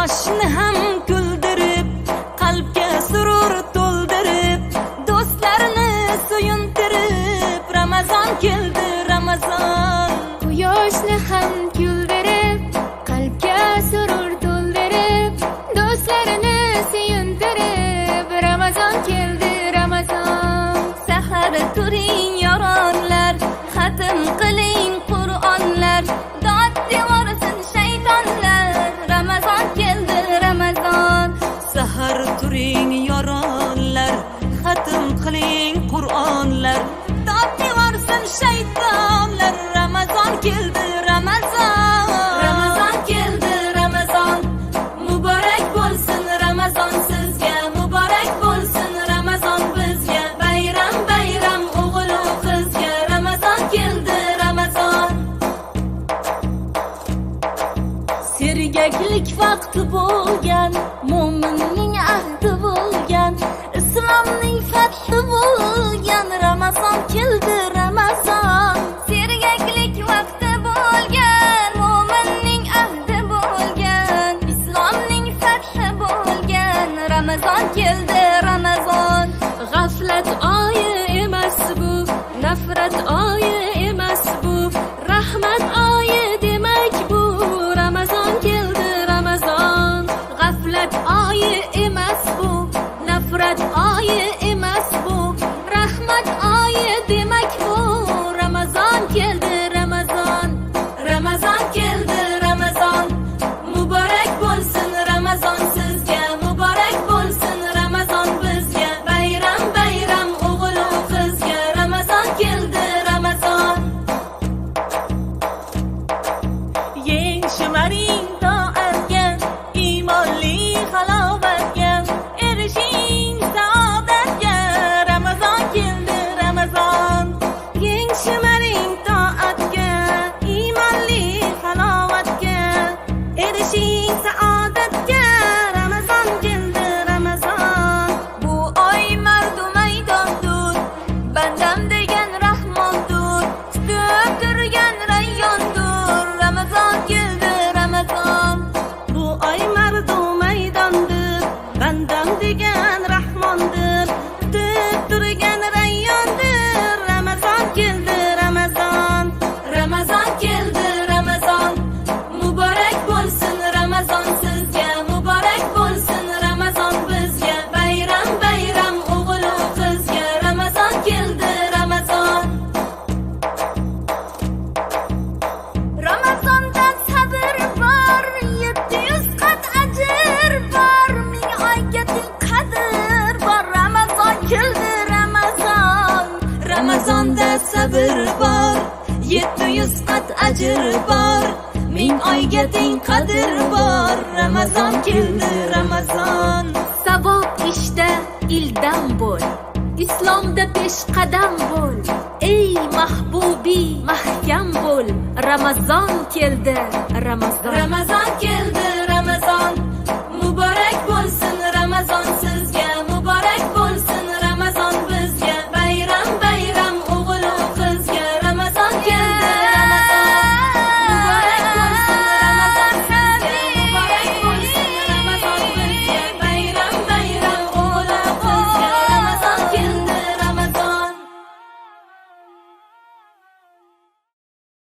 yoshni ham kuldirib, qalbga surur to'ldirib, do'stlarni suyuntirib, Ramazon keldi, Ramazon. Quyoshni ham kuldirib, qalbga surur to'ldirib, do'stlarini suyuntirib, Ramazon keldi, Ramazon. Sahar turing yoronlar, xatm qiling Qur'onlar, dod devorsin shaytonlar, Ramazon keldi, Ramazon. Sahar turing yoronlar, xatm qiling Qur'onlar, dod devorsin shaytonlar, Ramazon keldi, Ramazon. Ramazon keldi, Ramazon. Muborak bo'lsin Ramazon sizga, muborak bo'lsin Ramazon bizga. Bayram bayram o'g'il u qizga, Ramazon keldi, Ramazon. Sergaklik vaqti bo'lgan, mo'minning ahdi bo'lgan, islomning fathi bo'lgan, Ramazon keldi, Ramazon. Sergaklik vaqti bo'lgan, mo'minning ahdi bo'lgan, islomning fathi bo'lgan, Ramazon keldi, Ramazon. G'aflat oyi emas bu, nafrat oyi emas bu, rahmat oyi demak bu, Ramazon keldi, Ramazon. G'aflat oyi emas bu, nafrat oyi emas bu, rahmat oyi demak bu, Ramazon keldi, Ramazon. Ramazon keldi, Ramazon. Muborak bo'lsin Ramazon sizga, muborak bo'lsin Ramazon bizga. Bayram bayram o'g'il u qizga, Ramazon keldi, Ramazon. Yeng shimaring toatga, iymonli halovatga, erishing saodatga, Ramazon keldi, Ramazon. Yeng shimaring toatga, iymonli halovatga, erishing saodatga, Ramazon keldi, Ramazon. Bu oy mardu maydondur, bandam degan Rahmondur, tutib turgan rayyondur, Ramazon keldi, Ramazon. Bu oy mardu maydondur, bandam degan Rahmondur, tutib turgan rayyondur, Ramazon keldi, Ramazon. Ramazon keldi, Ramazon. Muborak bo'lsin Ramazon sizga, muborak bo'lsin Ramazon bizga. Bayram bayram o'g'il u qizga, Ramazon keldi, Ramazon. Ramazonda sabr bor, 700 qat ajr bor, 1000 oyga teng qadr bor, Ramazon keldi, Ramazon. Ramazonda sabr bor, 700 qat ajr bor, 1000 oyga teng qadr bor, Ramazon keldi, Ramazon. Savob ishda ildam bo'l, islomda peshqadam bo'l, ey mahbubi mahkam bo'l, Ramazon keldi, Ramazon. Ramazon keldi,